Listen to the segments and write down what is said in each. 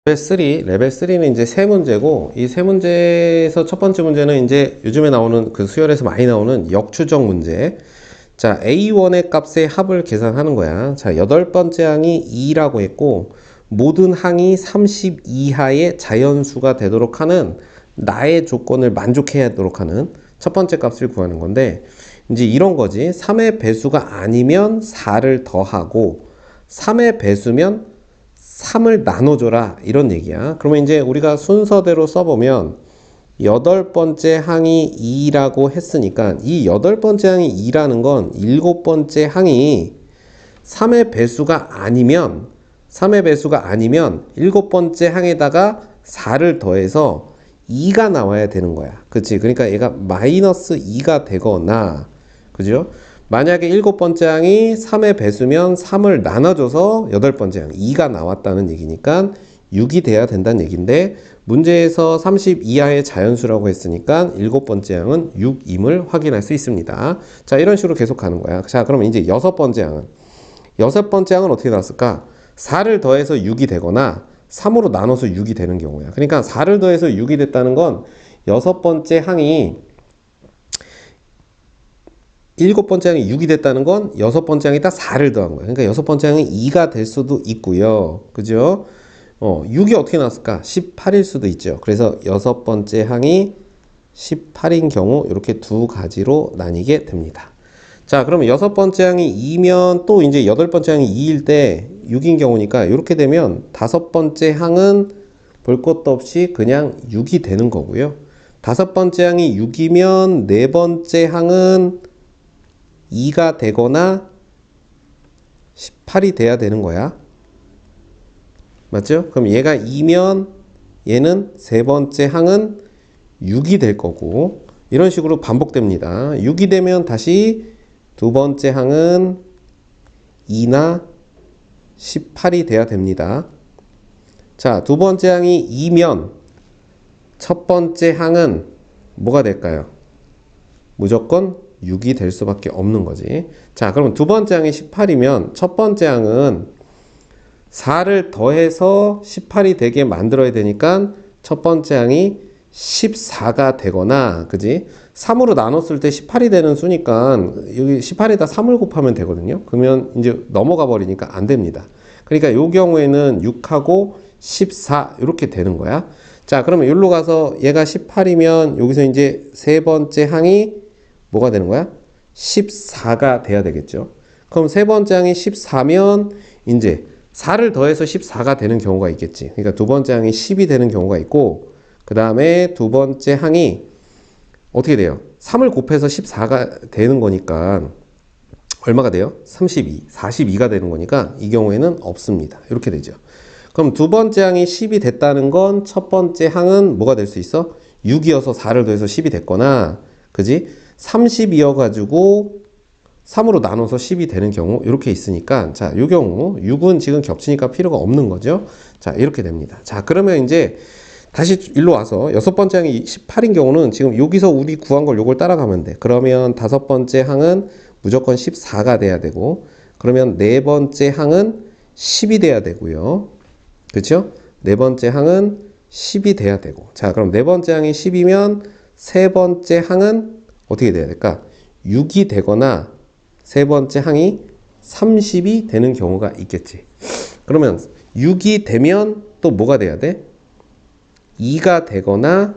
레벨 3는 이제 세 문제고, 이 세 문제에서 첫 번째 문제는 이제 요즘에 나오는 그 수열에서 많이 나오는 역추적 문제. 자, A1의 값의 합을 계산하는 거야. 자, 여덟 번째 항이 2라고 했고, 모든 항이 30 이하의 자연수가 되도록 하는 나의 조건을 만족해야도록 하는 첫 번째 값을 구하는 건데, 이제 이런 거지. 3의 배수가 아니면 4를 더하고, 3의 배수면 3을 나눠줘라 이런 얘기야. 그러면 이제 우리가 순서대로 써보면 여덟 번째 항이 2라고 했으니까 이 여덟 번째 항이 2라는 건 일곱 번째 항이 3의 배수가 아니면 일곱 번째 항에다가 4를 더해서 2가 나와야 되는 거야. 그치? 그러니까 얘가 마이너스 2가 되거나, 그죠? 만약에 일곱 번째 항이 3의 배수면 3을 나눠줘서 여덟 번째 항 2가 나왔다는 얘기니까 6이 돼야 된다는 얘기인데, 문제에서 30 이하의 자연수라고 했으니까 일곱 번째 항은 6임을 확인할 수 있습니다. 자, 이런 식으로 계속 가는 거야. 자, 그러면 이제 여섯 번째 항은 어떻게 나왔을까? 4를 더해서 6이 되거나 3으로 나눠서 6이 되는 경우야. 그러니까 4를 더해서 6이 됐다는 건 여섯 번째 항이 일곱 번째 항이 6이 됐다는 건 여섯 번째 항에다 4를 더한 거야. 그러니까 여섯 번째 항이 2가 될 수도 있고요. 그죠? 6이 어떻게 나왔을까? 18일 수도 있죠. 그래서 여섯 번째 항이 18인 경우 이렇게 두 가지로 나뉘게 됩니다. 자, 그러면 여섯 번째 항이 2면 또 이제 여덟 번째 항이 2일 때 6인 경우니까 이렇게 되면 다섯 번째 항은 볼 것도 없이 그냥 6이 되는 거고요. 다섯 번째 항이 6이면 네 번째 항은 2가 되거나 18이 돼야 되는 거야. 맞죠? 그럼 얘가 2면 얘는 세 번째 항은 6이 될 거고, 이런 식으로 반복됩니다. 6이 되면 다시 두 번째 항은 2나 18이 돼야 됩니다. 자, 두 번째 항이 2면 첫 번째 항은 뭐가 될까요? 무조건 6이 될 수밖에 없는 거지. 자, 그러면 두 번째 항이 18이면 첫 번째 항은 4를 더해서 18이 되게 만들어야 되니까 첫 번째 항이 14가 되거나, 그지? 3으로 나눴을 때 18이 되는 수니까 여기 18에다 3을 곱하면 되거든요. 그러면 이제 넘어가 버리니까 안 됩니다. 그러니까 이 경우에는 6하고 14 이렇게 되는 거야. 자, 그러면 여기로 가서 얘가 18이면 여기서 이제 세 번째 항이 뭐가 되는 거야? 14가 돼야 되겠죠. 그럼 세 번째 항이 14면 이제 4를 더해서 14가 되는 경우가 있겠지. 그러니까 두 번째 항이 10이 되는 경우가 있고, 그 다음에 두 번째 항이 어떻게 돼요? 3을 곱해서 14가 되는 거니까 얼마가 돼요? 32, 42가 되는 거니까 이 경우에는 없습니다. 이렇게 되죠. 그럼 두 번째 항이 10이 됐다는 건 첫 번째 항은 뭐가 될 수 있어? 6이어서 4를 더해서 10이 됐거나, 그지? 30이어가지고 3으로 나눠서 10이 되는 경우 이렇게 있으니까, 자, 이 경우 6은 지금 겹치니까 필요가 없는 거죠. 자, 이렇게 됩니다. 자, 그러면 이제 다시 일로 와서 여섯 번째 항이 18인 경우는 지금 여기서 우리 구한 걸 요걸 따라가면 돼. 그러면 다섯 번째 항은 무조건 14가 돼야 되고, 그러면 네 번째 항은 10이 돼야 되고요. 그렇죠? 네 번째 항은 10이 돼야 되고. 자, 그럼 네 번째 항이 10이면 세 번째 항은 어떻게 돼야 될까? 6이 되거나 세 번째 항이 30이 되는 경우가 있겠지. 그러면 6이 되면 또 뭐가 돼야 돼? 2가 되거나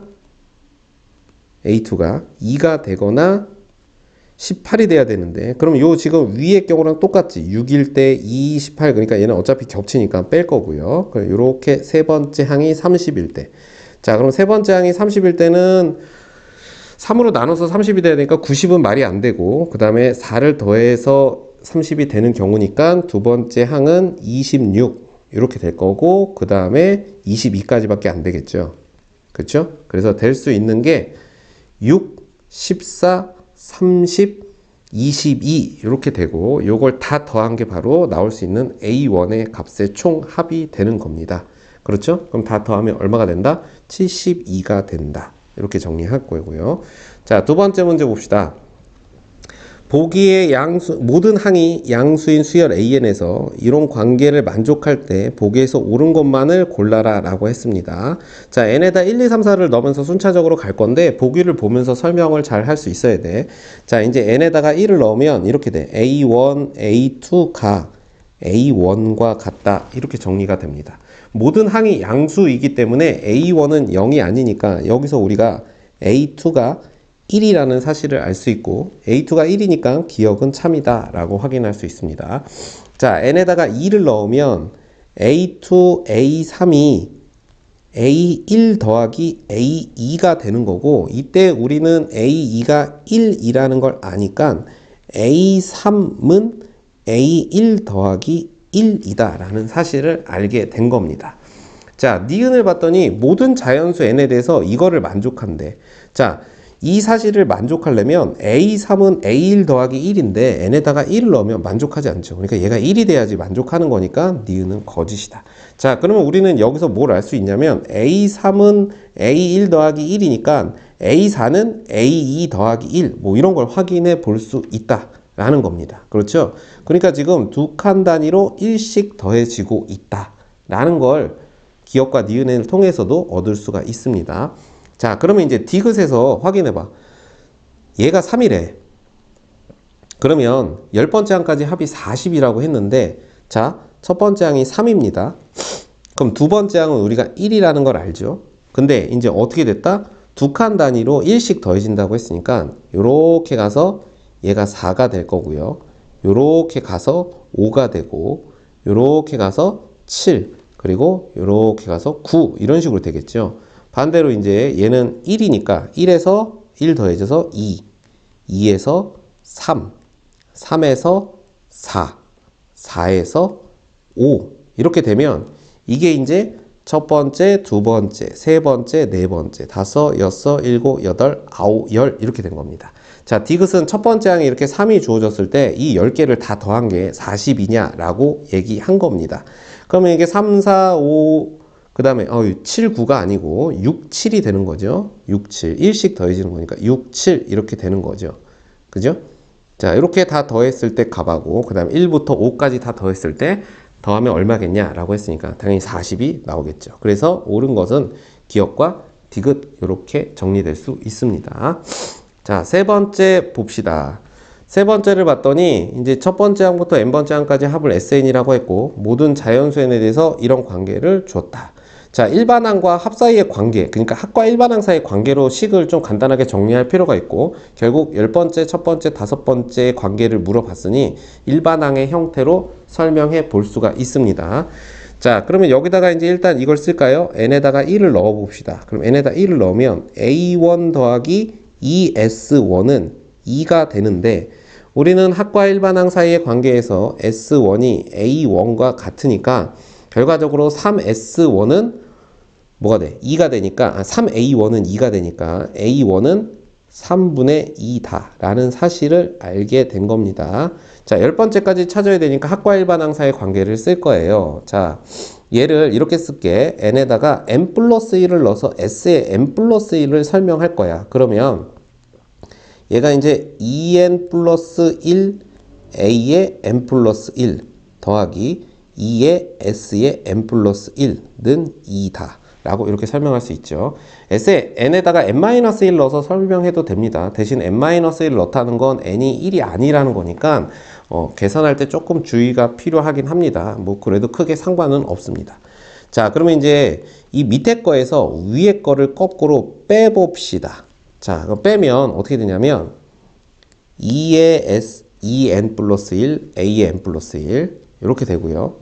A2가 2가 되거나 18이 돼야 되는데, 그럼 요 지금 위의 경우랑 똑같지. 6일 때 2, 18, 그러니까 얘는 어차피 겹치니까 뺄 거고요. 요렇게 세 번째 항이 30일 때. 자, 그럼 세 번째 항이 30일 때는 3으로 나눠서 30이 돼야 되니까 90은 말이 안 되고, 그 다음에 4를 더해서 30이 되는 경우니까 두 번째 항은 26 이렇게 될 거고, 그 다음에 22까지밖에 안 되겠죠. 그렇죠? 그래서 될 수 있는 게 6, 14, 30, 22 이렇게 되고, 요걸 다 더한 게 바로 나올 수 있는 A1의 값의 총 합이 되는 겁니다. 그렇죠? 그럼 다 더하면 얼마가 된다? 72가 된다. 이렇게 정리할 거고요. 자, 두 번째 문제 봅시다. 보기의 모든 항이 양수인 수열 AN에서 이런 관계를 만족할 때 보기에서 옳은 것만을 골라라 라고 했습니다. 자, n에다 1, 2, 3, 4를 넣으면서 순차적으로 갈 건데 보기를 보면서 설명을 잘 할 수 있어야 돼. 자, 이제 n에다가 1을 넣으면 이렇게 돼. A1, A2가 A1과 같다. 이렇게 정리가 됩니다. 모든 항이 양수이기 때문에 A1은 0이 아니니까 여기서 우리가 A2가 1이라는 사실을 알 수 있고 A2가 1이니까 기억은 참이다 라고 확인할 수 있습니다. 자, n에다가 2를 넣으면 A2, A3이 A1 더하기 A2가 되는 거고 이때 우리는 A2가 1이라는 걸 아니까 A3은 A1 더하기 1이다 라는 사실을 알게 된 겁니다. 자, 니은을 봤더니 모든 자연수 n에 대해서 이거를 만족한대. 자, 이 사실을 만족하려면 A3은 A1 더하기 1인데 n에다가 1을 넣으면 만족하지 않죠. 그러니까 얘가 1이 돼야지 만족하는 거니까 니은은 거짓이다. 자, 그러면 우리는 여기서 뭘 알 수 있냐면 A3은 A1 더하기 1이니까 A4는 A2 더하기 1 뭐 이런 걸 확인해 볼 수 있다 라는 겁니다. 그렇죠? 그러니까 지금 두 칸 단위로 1씩 더해지고 있다 라는 걸 기억과 니은을 통해서도 얻을 수가 있습니다. 자, 그러면 이제 디귿에서 확인해봐. 얘가 3이래. 그러면 10번째 항까지 합이 40이라고 했는데 자, 첫 번째 항이 3입니다. 그럼 두 번째 항은 우리가 1이라는 걸 알죠? 근데 이제 어떻게 됐다? 두 칸 단위로 1씩 더해진다고 했으니까 요렇게 가서 얘가 4가 될 거고요. 요렇게 가서 5가 되고 요렇게 가서 7 그리고 요렇게 가서 9 이런 식으로 되겠죠. 반대로 이제 얘는 1이니까 1에서 1 더해져서 2, 2에서 3, 3에서 4, 4에서 5 이렇게 되면 이게 이제 첫 번째, 두 번째, 세 번째, 네 번째, 다섯, 여섯, 일곱, 여덟, 아홉, 열 이렇게 된 겁니다. 자, 디귿은 첫 번째 항에 이렇게 3이 주어졌을 때 이 10개를 다 더한 게 40이냐 라고 얘기한 겁니다. 그러면 이게 3, 4, 5, 그 다음에 7, 9가 아니고 6, 7이 되는 거죠. 6, 7. 1씩 더해지는 거니까 6, 7 이렇게 되는 거죠. 그죠? 자, 이렇게 다 더했을 때 값하고 그 다음에 1부터 5까지 다 더했을 때 더하면 얼마겠냐라고 했으니까 당연히 40이 나오겠죠. 그래서 옳은 것은 기억과 디귿 이렇게 정리될 수 있습니다. 자, 세 번째 봅시다. 세 번째를 봤더니 이제 첫 번째 항부터 n번째 항까지 합을 SN이라고 했고 모든 자연수 n에 대해서 이런 관계를 줬다. 자, 일반항과 합 사이의 관계, 그러니까 합과 일반항 사이의 관계로 식을 좀 간단하게 정리할 필요가 있고 결국 10번째, 첫 번째, 다섯 번째 관계를 물어봤으니 일반항의 형태로 설명해 볼 수가 있습니다. 자, 그러면 여기다가 이제 일단 이걸 쓸까요? n에다가 1을 넣어 봅시다. 그럼 n에다 1을 넣으면 a1 더하기 2s1은 2가 되는데 우리는 합과 일반항 사이의 관계에서 s1이 a1과 같으니까 결과적으로 3s1은 뭐가 돼? 2가 되니까 3a1은 2가 되니까 a1은 3분의 2다 라는 사실을 알게 된 겁니다. 자, 10번째까지 찾아야 되니까 합과 일반항 사이의 관계를 쓸 거예요. 자, 얘를 이렇게 쓸게. n에다가 n 플러스 1을 넣어서 s의 n 플러스 1을 설명할 거야. 그러면 얘가 이제 2n 플러스 1 a의 n 플러스 1 더하기 2의 s의 n 플러스 1는 2다 라고 이렇게 설명할 수 있죠. s에 n에다가 n-1 넣어서 설명해도 됩니다. 대신 n-1 넣다는 건 n이 1이 아니라는 거니까 계산할 때 조금 주의가 필요하긴 합니다. 뭐 그래도 크게 상관은 없습니다. 자, 그러면 이제 이 밑에 거에서 위에 거를 거꾸로 빼봅시다. 자, 그럼 빼면 어떻게 되냐면 2n 플러스 1, a의 n 플러스 1 이렇게 되고요.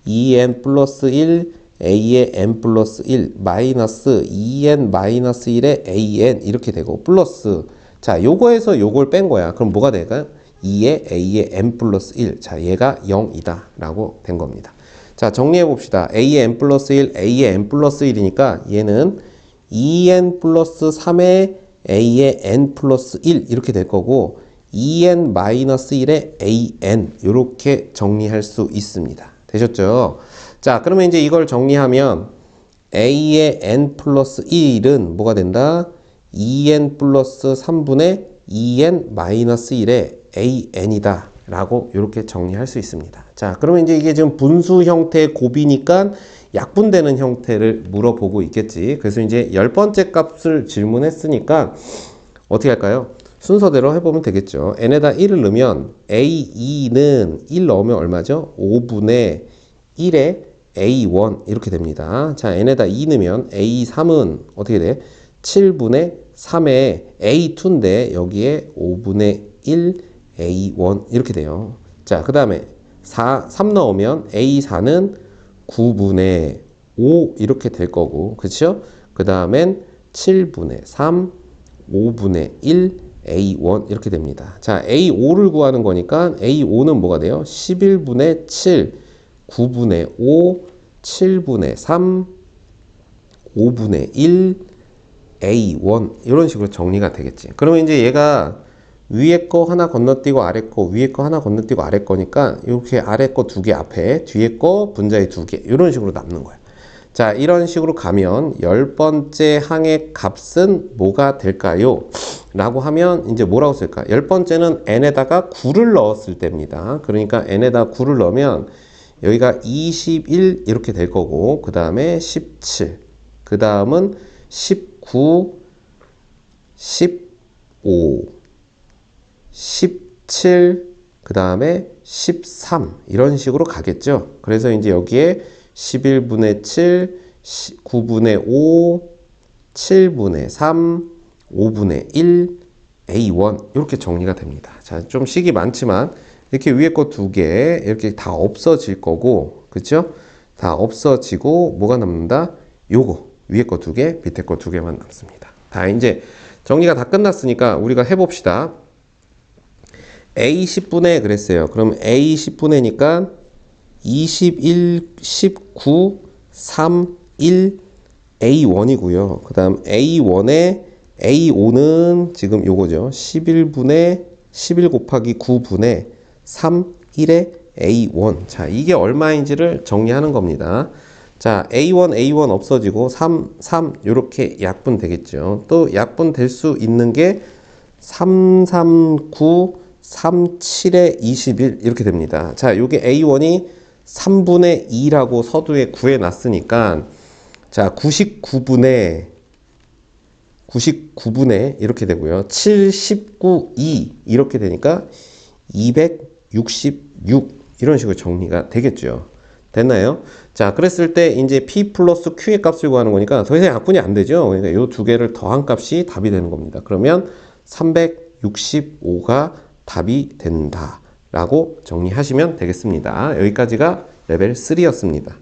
2n 플러스 1, a의 n 플러스 1 마이너스 2n 마이너스 1의 an 이렇게 되고 플러스 자, 요거에서 요걸 뺀 거야. 그럼 뭐가 될까요? 2의 a의 n 플러스 1 자, 얘가 0이다 라고 된 겁니다. 자, 정리해 봅시다. a의 n 플러스 1, a의 n 플러스 1이니까 얘는 2n 플러스 3의 a의 n 플러스 1 이렇게 될 거고 2n 마이너스 1의 an 이렇게 정리할 수 있습니다. 되셨죠? 자, 그러면 이제 이걸 정리하면 a의 n 플러스 1은 뭐가 된다? 2n 플러스 3분의 2n 마이너스 1의 AN이다 라고 이렇게 정리할 수 있습니다. 자, 그러면 이제 이게 지금 분수 형태의 곱이니까 약분되는 형태를 물어보고 있겠지. 그래서 이제 10번째 값을 질문했으니까 어떻게 할까요? 순서대로 해보면 되겠죠. n에다 1을 넣으면 a2는 1 넣으면 얼마죠? 5분의 1에 a1 이렇게 됩니다. 자, n에다 2 넣으면 a3은 어떻게 돼? 7분의 3에 a2인데 여기에 5분의 1 a1 이렇게 돼요. 자, 그 다음에 3 넣으면 a4는 9분의 5 이렇게 될 거고, 그쵸? 그 다음엔 7분의 3 5분의 1 A1 이렇게 됩니다. 자, A5를 구하는 거니까 A5는 뭐가 돼요? 11분의 7 9분의 5 7분의 3 5분의 1 A1 이런 식으로 정리가 되겠지. 그러면 이제 얘가 위에 거 하나 건너뛰고 아래 거 위에 거 하나 건너뛰고 아래 거니까 이렇게 아래 거 두 개 앞에 뒤에 거 분자에 두 개 이런 식으로 남는 거야. 자, 이런 식으로 가면 10번째 항의 값은 뭐가 될까요? 라고 하면 이제 뭐라고 쓸까? 10번째는 n에다가 9를 넣었을 때입니다. 그러니까 n에다 9를 넣으면 여기가 21 이렇게 될 거고, 그 다음에 17, 그 다음은 19, 15, 17, 그 다음에 13 이런 식으로 가겠죠. 그래서 이제 여기에 11분의 7, 9분의 5, 7분의 3, 5분의 1, A1 이렇게 정리가 됩니다. 자, 좀 식이 많지만 이렇게 위에 거 두 개 이렇게 다 없어질 거고, 그쵸? 다 없어지고 뭐가 남는다? 요거 위에 거 두 개, 밑에 거 두 개만 남습니다. 다 이제 정리가 다 끝났으니까 우리가 해봅시다. A 10분의 그랬어요. 그럼 A 10분의니까 21, 19, 3, 1, A1이고요. 그 다음 A1에 A5는 지금 요거죠. 11분의 11 곱하기 9분의 3, 1에 A1. 자, 이게 얼마인지를 정리하는 겁니다. 자, A1 없어지고 3, 3 요렇게 약분 되겠죠. 또 약분 될 수 있는 게 3, 3, 9, 3, 7에 21 이렇게 됩니다. 자, 요게 A1이 3분의 2라고 서두에 구해놨으니까 자, 99분의 이렇게 되고요. 7, 19, 2 이렇게 되니까 266 이런 식으로 정리가 되겠죠. 됐나요? 자, 그랬을 때 이제 P 플러스 Q의 값을 구하는 거니까 더 이상 약분이 안 되죠. 그러니까 이 두 개를 더한 값이 답이 되는 겁니다. 그러면 365가 답이 된다 라고 정리하시면 되겠습니다. 여기까지가 레벨 3였습니다.